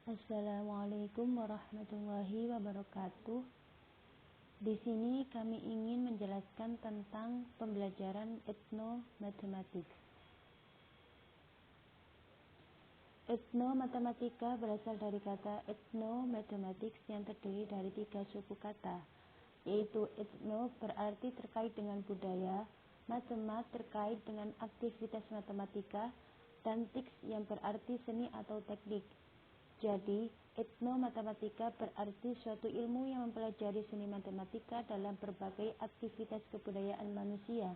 Assalamualaikum warahmatullahi wabarakatuh. Di sini kami ingin menjelaskan tentang pembelajaran etnomatematik. Etnomatematika berasal dari kata ethnomathematics yang terdiri dari 3 suku kata, yaitu ethno berarti terkait dengan budaya, matemat terkait dengan aktivitas matematika, dan tics yang berarti seni atau teknik. Jadi, etnomatematika berarti suatu ilmu yang mempelajari seni matematika dalam berbagai aktivitas kebudayaan manusia.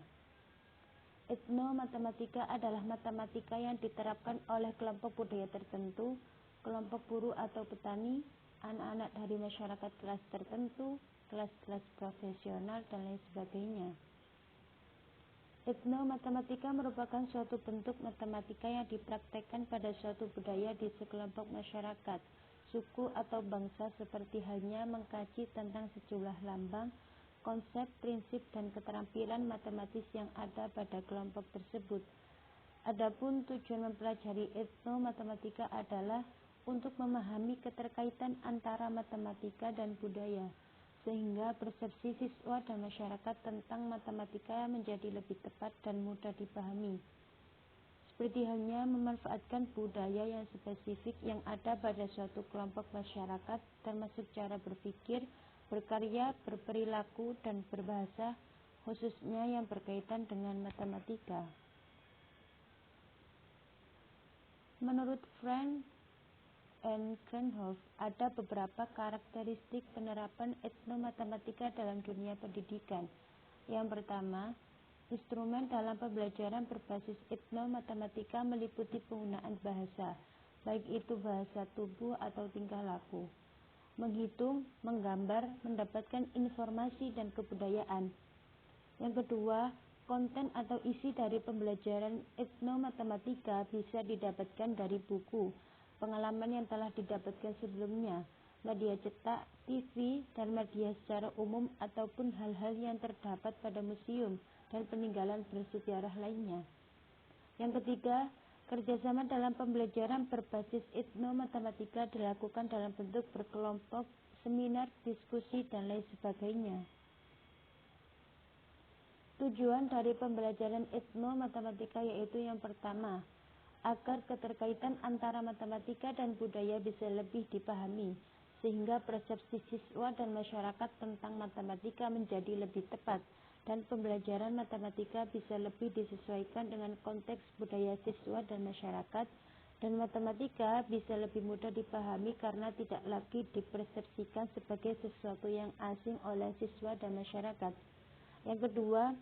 Etnomatematika adalah matematika yang diterapkan oleh kelompok budaya tertentu, kelompok buruh atau petani, anak-anak dari masyarakat kelas tertentu, kelas-kelas profesional, dan lain sebagainya. Etnomatematika merupakan suatu bentuk matematika yang dipraktekkan pada suatu budaya di sekelompok masyarakat, suku atau bangsa, seperti halnya mengkaji tentang sejumlah lambang, konsep, prinsip, dan keterampilan matematis yang ada pada kelompok tersebut. Adapun tujuan mempelajari etnomatematika adalah untuk memahami keterkaitan antara matematika dan budaya, sehingga persepsi siswa dan masyarakat tentang matematika menjadi lebih tepat dan mudah dipahami. Seperti halnya memanfaatkan budaya yang spesifik yang ada pada suatu kelompok masyarakat, termasuk cara berpikir, berkarya, berperilaku, dan berbahasa, khususnya yang berkaitan dengan matematika. Menurut Frank and Krenhoff, ada beberapa karakteristik penerapan etnomatematika dalam dunia pendidikan. Yang pertama, instrumen dalam pembelajaran berbasis etnomatematika meliputi penggunaan bahasa, baik itu bahasa tubuh atau tingkah laku, menghitung, menggambar, mendapatkan informasi dan kebudayaan. Yang kedua, konten atau isi dari pembelajaran etnomatematika bisa didapatkan dari buku, pengalaman yang telah didapatkan sebelumnya, media cetak, TV, dan media secara umum, ataupun hal-hal yang terdapat pada museum dan peninggalan bersejarah lainnya. Yang ketiga, kerjasama dalam pembelajaran berbasis etnomatematika dilakukan dalam bentuk berkelompok, seminar, diskusi, dan lain sebagainya. Tujuan dari pembelajaran etnomatematika yaitu yang pertama, agar keterkaitan antara matematika dan budaya bisa lebih dipahami, sehingga persepsi siswa dan masyarakat tentang matematika menjadi lebih tepat, dan pembelajaran matematika bisa lebih disesuaikan dengan konteks budaya siswa dan masyarakat, dan matematika bisa lebih mudah dipahami karena tidak lagi dipersepsikan sebagai sesuatu yang asing oleh siswa dan masyarakat. Yang kedua,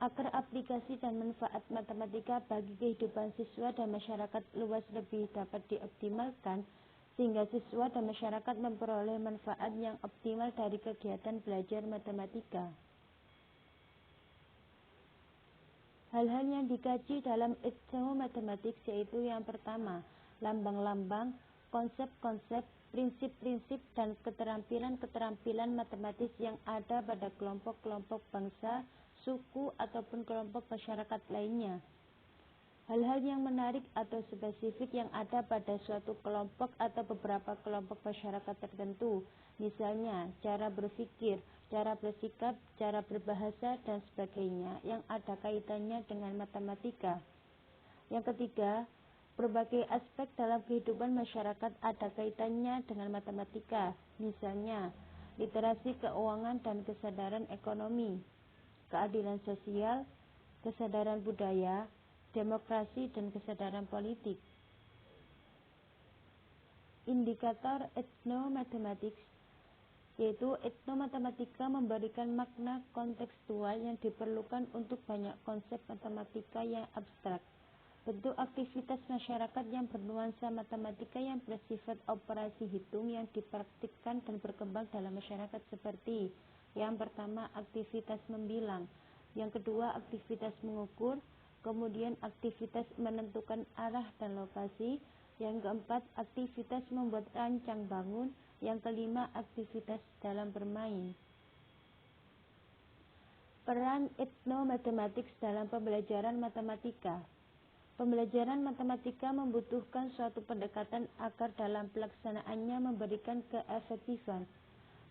agar aplikasi dan manfaat matematika bagi kehidupan siswa dan masyarakat luas lebih dapat dioptimalkan, sehingga siswa dan masyarakat memperoleh manfaat yang optimal dari kegiatan belajar matematika. Hal-hal yang dikaji dalam etnomatematik yaitu yang pertama, lambang-lambang, konsep-konsep, prinsip-prinsip, dan keterampilan-keterampilan matematis yang ada pada kelompok-kelompok bangsa, suku, ataupun kelompok masyarakat lainnya. Hal-hal yang menarik atau spesifik yang ada pada suatu kelompok atau beberapa kelompok masyarakat tertentu, misalnya cara berpikir, cara bersikap, cara berbahasa, dan sebagainya yang ada kaitannya dengan matematika. Yang ketiga, berbagai aspek dalam kehidupan masyarakat ada kaitannya dengan matematika, misalnya literasi keuangan dan kesadaran ekonomi, keadilan sosial, kesadaran budaya, demokrasi, dan kesadaran politik. Indikator etnomatematik yaitu etnomatematika memberikan makna kontekstual yang diperlukan untuk banyak konsep matematika yang abstrak. Bentuk aktivitas masyarakat yang bernuansa matematika yang bersifat operasi hitung yang dipraktikkan dan berkembang dalam masyarakat seperti yang pertama, aktivitas membilang, yang kedua, aktivitas mengukur, kemudian aktivitas menentukan arah dan lokasi, yang keempat, aktivitas membuat rancang bangun, yang kelima, aktivitas dalam bermain. Peran etnomatematik dalam pembelajaran matematika. Pembelajaran matematika membutuhkan suatu pendekatan agar dalam pelaksanaannya memberikan keefektifan.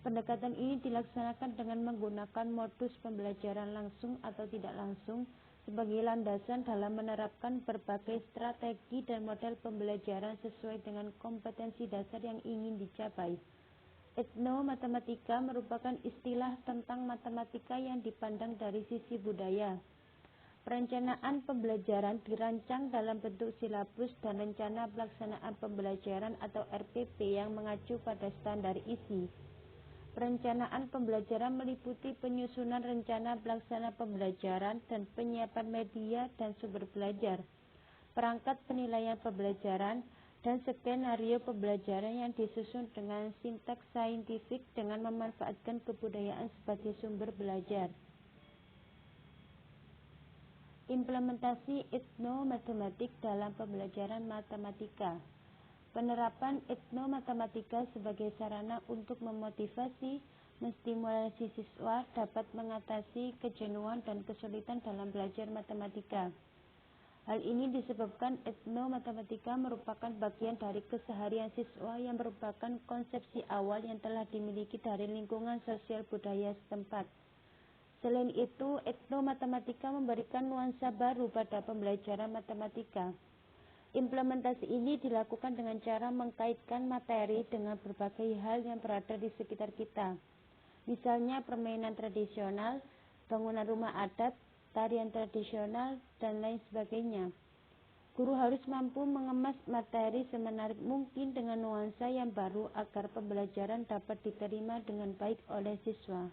Pendekatan ini dilaksanakan dengan menggunakan modus pembelajaran langsung atau tidak langsung sebagai landasan dalam menerapkan berbagai strategi dan model pembelajaran sesuai dengan kompetensi dasar yang ingin dicapai. Etnomatematika merupakan istilah tentang matematika yang dipandang dari sisi budaya. Perencanaan pembelajaran dirancang dalam bentuk silabus dan rencana pelaksanaan pembelajaran atau RPP yang mengacu pada standar isi. Perencanaan pembelajaran meliputi penyusunan rencana pelaksana pembelajaran dan penyiapan media dan sumber belajar, perangkat penilaian pembelajaran, dan skenario pembelajaran yang disusun dengan sintaks saintifik dengan memanfaatkan kebudayaan sebagai sumber belajar. Implementasi etnomatematik dalam pembelajaran matematika. Penerapan etnomatematika sebagai sarana untuk memotivasi, menstimulasi siswa dapat mengatasi kejenuhan dan kesulitan dalam belajar matematika. Hal ini disebabkan etnomatematika merupakan bagian dari keseharian siswa yang merupakan konsepsi awal yang telah dimiliki dari lingkungan sosial budaya setempat. Selain itu, etnomatematika memberikan nuansa baru pada pembelajaran matematika. Implementasi ini dilakukan dengan cara mengkaitkan materi dengan berbagai hal yang berada di sekitar kita. Misalnya permainan tradisional, bangunan rumah adat, tarian tradisional, dan lain sebagainya. Guru harus mampu mengemas materi semenarik mungkin dengan nuansa yang baru agar pembelajaran dapat diterima dengan baik oleh siswa.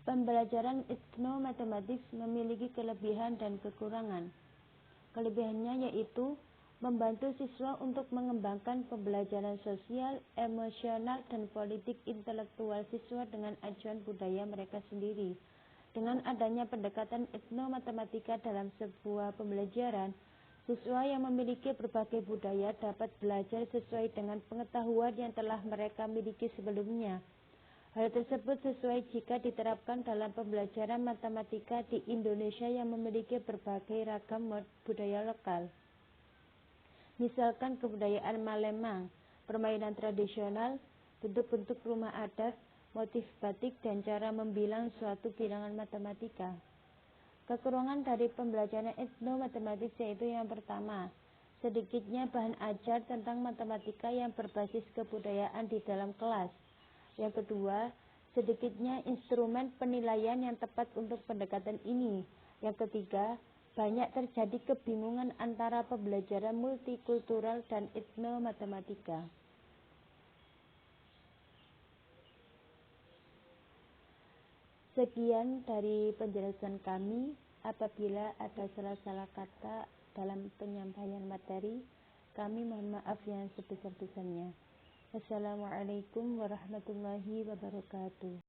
Pembelajaran etnomatematik memiliki kelebihan dan kekurangan. Kelebihannya yaitu membantu siswa untuk mengembangkan pembelajaran sosial, emosional, dan politik intelektual siswa dengan acuan budaya mereka sendiri. Dengan adanya pendekatan etnomatematika dalam sebuah pembelajaran, siswa yang memiliki berbagai budaya dapat belajar sesuai dengan pengetahuan yang telah mereka miliki sebelumnya. Hal tersebut sesuai jika diterapkan dalam pembelajaran matematika di Indonesia yang memiliki berbagai ragam budaya lokal. Misalkan kebudayaan Malembang, permainan tradisional, bentuk-bentuk rumah adat, motif batik, dan cara membilang suatu bilangan matematika. Kekurangan dari pembelajaran etnomatematik yaitu yang pertama, sedikitnya bahan ajar tentang matematika yang berbasis kebudayaan di dalam kelas. Yang kedua, sedikitnya instrumen penilaian yang tepat untuk pendekatan ini. Yang ketiga, banyak terjadi kebingungan antara pembelajaran multikultural dan etnomatematika. Sekian dari penjelasan kami. Apabila ada salah-salah kata dalam penyampaian materi, kami mohon maaf yang sebesar-besarnya. Assalamualaikum warahmatullahi wabarakatuh.